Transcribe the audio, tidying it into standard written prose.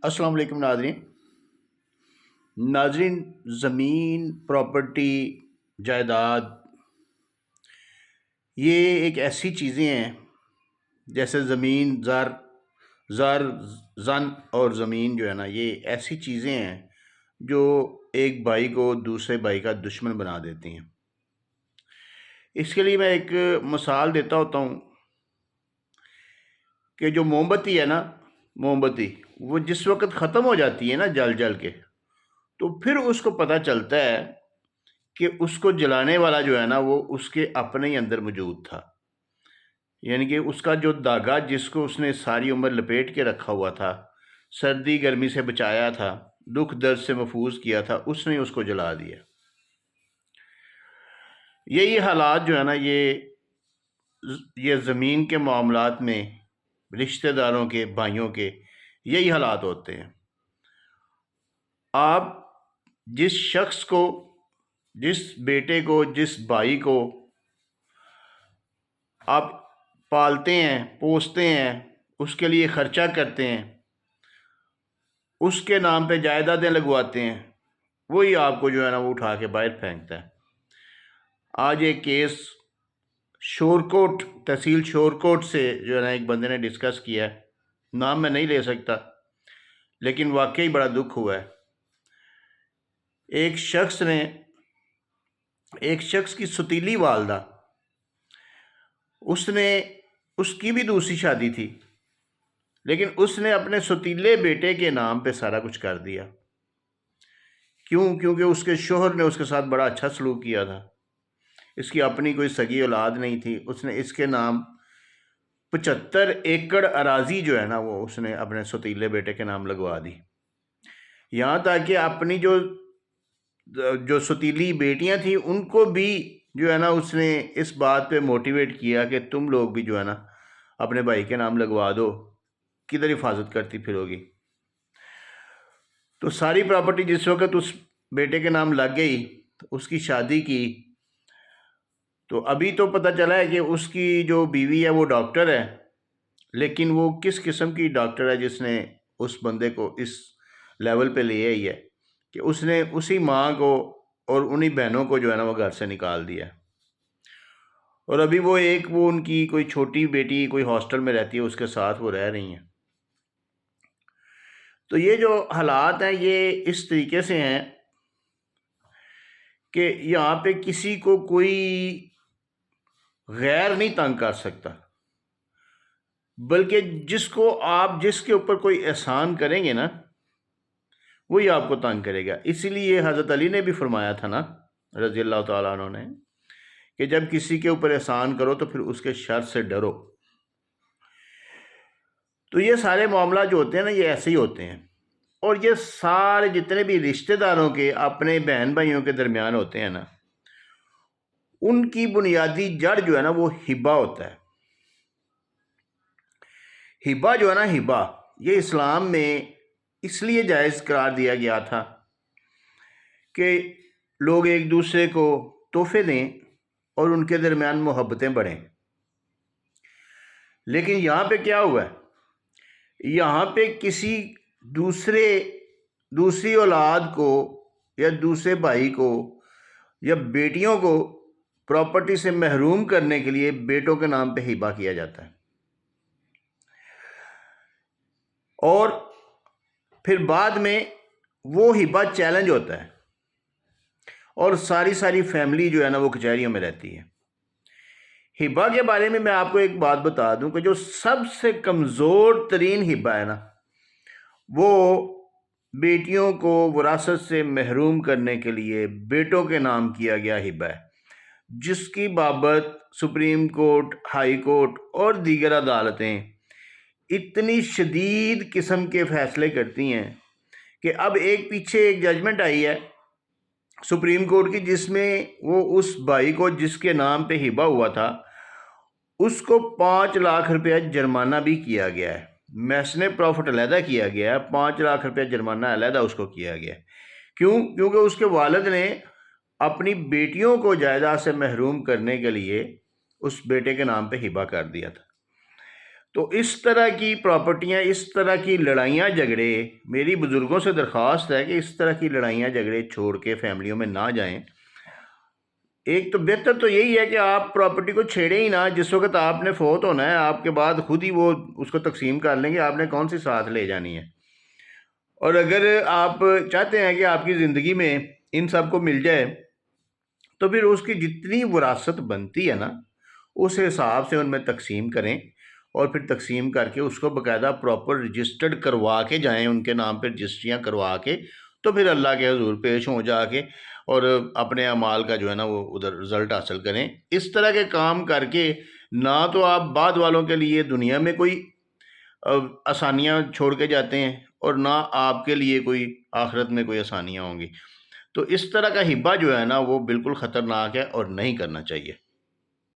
السلام علیکم ناظرین زمین پراپرٹی جائیداد یہ ایک ایسی چیزیں ہیں جیسے زمین زر زن اور زمین جو ہے نا، یہ ایسی چیزیں ہیں جو ایک بھائی کو دوسرے بھائی کا دشمن بنا دیتی ہیں۔ اس کے لیے میں ایک مثال دیتا ہوتا ہوں کہ جو موم بتی ہے نا، موم بتی وہ جس وقت ختم ہو جاتی ہے نا جل جل کے، تو پھر اس کو پتہ چلتا ہے کہ اس کو جلانے والا جو ہے نا وہ اس کے اپنے ہی اندر موجود تھا، یعنی کہ اس کا جو داغا جس کو اس نے ساری عمر لپیٹ کے رکھا ہوا تھا، سردی گرمی سے بچایا تھا، دکھ درد سے محفوظ کیا تھا، اس نے اس کو جلا دیا۔ یہی حالات جو ہے نا یہ زمین کے معاملات میں رشتہ داروں کے، بھائیوں کے یہی حالات ہوتے ہیں۔ آپ جس شخص کو، جس بیٹے کو، جس بھائی کو آپ پالتے ہیں، پوستے ہیں، اس کے لیے خرچہ کرتے ہیں، اس کے نام پہ جائیدادیں لگواتے ہیں، وہی آپ کو جو ہے نا وہ اٹھا کے باہر پھینکتا ہے۔ آج ایک کیس شورکوٹ، تحصیل شورکوٹ سے جو ہے نا ایک بندے نے ڈسکس کیا ہے، نام میں نہیں لے سکتا لیکن واقعی بڑا دکھ ہوا ہے۔ ایک شخص کی ستیلی والدہ، اس کی بھی دوسری شادی تھی، لیکن اس نے اپنے ستیلے بیٹے کے نام پہ سارا کچھ کر دیا۔ کیونکہ اس کے شوہر نے اس کے ساتھ بڑا اچھا سلوک کیا تھا، اس کی اپنی کوئی سگی اولاد نہیں تھی، اس نے اس کے نام 75 ایکڑ اراضی جو ہے نا وہ اس نے اپنے ستیلے بیٹے کے نام لگوا دی۔ یہاں تک کہ اپنی جو ستیلی بیٹیاں تھیں ان کو بھی جو ہے نا اس نے اس بات پہ موٹیویٹ کیا کہ تم لوگ بھی جو ہے نا اپنے بھائی کے نام لگوا دو، کدھر حفاظت کرتی پھرو گی۔ تو ساری پراپرٹی جس وقت اس بیٹے کے نام لگ گئی تو اس کی شادی کی، تو ابھی تو پتہ چلا ہے کہ اس کی جو بیوی ہے وہ ڈاکٹر ہے، لیکن وہ کس قسم کی ڈاکٹر ہے جس نے اس بندے کو اس لیول پہ لے آئی ہے کہ اس نے اسی ماں کو اور انہی بہنوں کو جو ہے نا وہ گھر سے نکال دیا، اور ابھی وہ ان کی کوئی چھوٹی بیٹی کوئی ہاسٹل میں رہتی ہے، اس کے ساتھ وہ رہ رہی ہیں۔ تو یہ جو حالات ہیں یہ اس طریقے سے ہیں کہ یہاں پہ کسی کو کوئی غیر نہیں تنگ کر سکتا، بلکہ جس کے اوپر کوئی احسان کریں گے نا وہی آپ کو تنگ کرے گا۔ اسی لیے حضرت علی نے بھی فرمایا تھا نا رضی اللہ تعالیٰ عنہ نے کہ جب کسی کے اوپر احسان کرو تو پھر اس کے شر سے ڈرو۔ تو یہ سارے معاملات جو ہوتے ہیں نا یہ ایسے ہی ہوتے ہیں، اور یہ سارے جتنے بھی رشتہ داروں کے اپنے بہن بھائیوں کے درمیان ہوتے ہیں نا، ان کی بنیادی جڑ جو ہے نا وہ ہبہ ہوتا ہے۔ ہبہ جو ہے نا، ہبہ یہ اسلام میں اس لیے جائز قرار دیا گیا تھا کہ لوگ ایک دوسرے کو تحفے دیں اور ان کے درمیان محبتیں بڑھیں۔ لیکن یہاں پہ کیا ہوا ہے، یہاں پہ کسی دوسری اولاد کو یا دوسرے بھائی کو یا بیٹیوں کو پراپرٹی سے محروم کرنے کے لیے بیٹوں کے نام پہ ہبہ کیا جاتا ہے، اور پھر بعد میں وہ ہبہ چیلنج ہوتا ہے اور ساری فیملی جو ہے نا وہ کچہریوں میں رہتی ہے۔ ہبہ کے بارے میں آپ کو ایک بات بتا دوں کہ جو سب سے کمزور ترین ہبہ ہے نا وہ بیٹیوں کو وراثت سے محروم کرنے کے لیے بیٹوں کے نام کیا گیا ہبہ ہے، جس کی بابت سپریم کورٹ، ہائی کورٹ اور دیگر عدالتیں اتنی شدید قسم کے فیصلے کرتی ہیں کہ اب پیچھے ایک ججمنٹ آئی ہے سپریم کورٹ کی، جس میں وہ اس بھائی کو جس کے نام پہ ہبہ ہوا تھا اس کو 5 لاکھ روپیہ جرمانہ بھی کیا گیا ہے۔ میسن پروفٹ علیحدہ کیا گیا ہے، 5 لاکھ روپیہ جرمانہ علیحدہ اس کو کیا گیا ہے۔ کیونکہ اس کے والد نے اپنی بیٹیوں کو جائیداد سے محروم کرنے کے لیے اس بیٹے کے نام پہ ہبہ کر دیا تھا۔ تو اس طرح کی پراپرٹیاں، اس طرح کی لڑائیاں جھگڑے، میری بزرگوں سے درخواست ہے کہ اس طرح کی لڑائیاں جھگڑے چھوڑ کے فیملیوں میں نہ جائیں۔ ایک تو بہتر تو یہی ہے کہ آپ پراپرٹی کو چھیڑیں ہی نہ، جس وقت آپ نے فوت ہونا ہے آپ کے بعد خود ہی وہ اس کو تقسیم کر لیں گے، آپ نے کون سی ساتھ لے جانی ہے۔ اور اگر آپ چاہتے ہیں کہ آپ کی زندگی میں ان سب کو مل جائے تو پھر اس کی جتنی وراثت بنتی ہے نا اس حساب سے ان میں تقسیم کریں، اور پھر تقسیم کر کے اس کو باقاعدہ پراپر رجسٹرڈ کروا کے جائیں، ان کے نام پہ رجسٹریاں کروا کے، تو پھر اللہ کے حضور پیش ہوں جا کے اور اپنے اعمال کا جو ہے نا وہ ادھر رزلٹ حاصل کریں۔ اس طرح کے کام کر کے نہ تو آپ بعد والوں کے لیے دنیا میں کوئی آسانیاں چھوڑ کے جاتے ہیں، اور نہ آپ کے لیے کوئی آخرت میں کوئی آسانیاں ہوں گی۔ تو اس طرح کا ہبہ جو ہے نا وہ بالکل خطرناک ہے اور نہیں کرنا چاہیے۔